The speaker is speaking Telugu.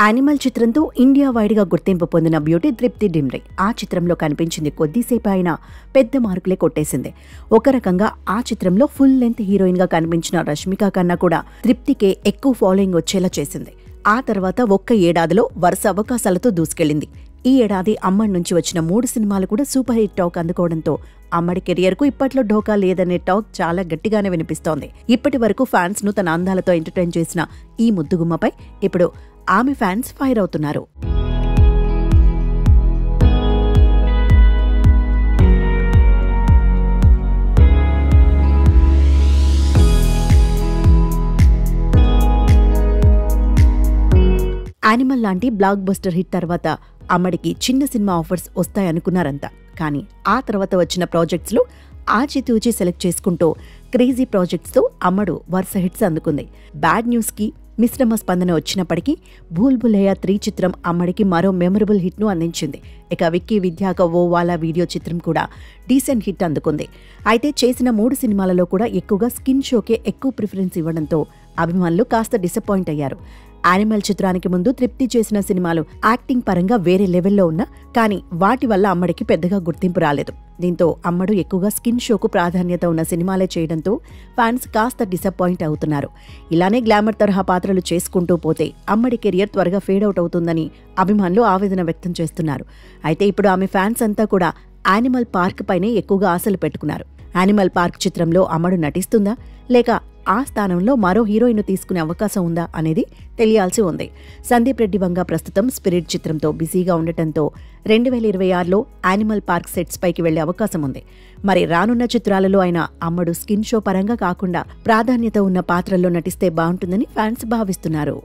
యానిమల్ చిత్రంతో ఇండియా వైడ్ గా గుర్తింపు పొందిన బ్యూటీ తృప్తి డిమ్రీ ఆ చిత్రంలో కనిపించింది కొద్దిసేపు అయినా పెద్ద మార్కులే కొట్టేసింది. ఒక రకంగా ఆ చిత్రంలో ఫుల్ లెంత్ హీరోయిన్ గా కనిపించిన రష్మిక కన్నా కూడా తృప్తికే ఎక్కువ ఫాలోయింగ్ వచ్చేలా చేసింది. ఆ తర్వాత ఒక్క ఏడాదిలో వరుస అవకాశాలతో దూసుకెళ్లింది. ఈ ఏడాది అమ్మడి నుంచి వచ్చిన 3 సినిమాలు కూడా సూపర్ హిట్ టాక్ అందుకోవడంతో అమ్మడి కెరియర్ కు ఇప్పట్లో ఢోకా లేదనే టాక్ చాలా గట్టిగానే వినిపిస్తోంది. ఇప్పటి వరకు ఫ్యాన్స్ ను తన అందాలతో ఎంటర్టైన్ చేసిన ఈ ముద్దుగుమ్మపై ఇప్పుడు ఆమె ఫ్యాన్స్ ఫైర్ అవుతున్నారు. యానిమల్ లాంటి బ్లాక్ బస్టర్ హిట్ తర్వాత అమ్మడికి చిన్న సినిమా ఆఫర్స్ వస్తాయనుకున్నారంతా. కానీ ఆ తర్వాత వచ్చిన ప్రాజెక్ట్స్లో ఆచితూచి సెలెక్ట్ చేసుకుంటూ క్రేజీ ప్రాజెక్ట్స్తో అమ్మడు వరుస హిట్స్ అందుకుంది. బ్యాడ్ న్యూస్కి మిశ్రమ స్పందన వచ్చినప్పటికీ భూల్ భులయ్యా 3 చిత్రం అమ్మడికి మరో మెమరబుల్ హిట్ను అందించింది. ఇక విక్కీ విద్యాక ఓ వాలా వీడియో చిత్రం కూడా డీసెంట్ హిట్ అందుకుంది. అయితే చేసిన 3 సినిమాలలో కూడా ఎక్కువగా స్కిన్ షోకే ఎక్కువ ప్రిఫరెన్స్ ఇవ్వడంతో అభిమానులు కాస్త డిసప్పాయింట్ అయ్యారు. యానిమల్ చిత్రానికి ముందు తృప్తి చేసిన సినిమాలు యాక్టింగ్ పరంగా వేరే లెవెల్లో ఉన్నా కానీ వాటి వల్ల అమ్మడికి పెద్దగా గుర్తింపు రాలేదు. దీంతో అమ్మడు ఎక్కువగా స్కిన్ షోకు ప్రాధాన్యత ఉన్న సినిమాలే చేయడంతో ఫ్యాన్స్ కాస్త డిసప్పాయింట్ అవుతున్నారు. ఇలానే గ్లామర్ తరహా పాత్రలు చేసుకుంటూ పోతే అమ్మడి కెరియర్ త్వరగా ఫేడ్ అవుట్ అవుతుందని అభిమానులు ఆవేదన వ్యక్తం చేస్తున్నారు. అయితే ఇప్పుడు ఆమె ఫ్యాన్స్ అంతా కూడా యానిమల్ పార్క్ పైనే ఎక్కువగా ఆశలు పెట్టుకున్నారు. యానిమల్ పార్క్ చిత్రంలో అమ్మడు నటిస్తుందా లేక ఆ స్థానంలో మరో హీరోయిన్ తీసుకునే అవకాశం ఉందా అనేది తెలియాల్సి ఉంది. సందీప్ రెడ్డి వంగ ప్రస్తుతం స్పిరిట్ చిత్రంతో బిజీగా ఉండటంతో 2026లో యానిమల్ పార్క్ సెట్స్ పైకి వెళ్లే అవకాశం ఉంది. మరి రానున్న చిత్రాలలో అయినా అమ్మడు స్కిన్ షో పరంగా కాకుండా ప్రాధాన్యత ఉన్న పాత్రల్లో నటిస్తే బాగుంటుందని ఫ్యాన్స్ భావిస్తున్నారు.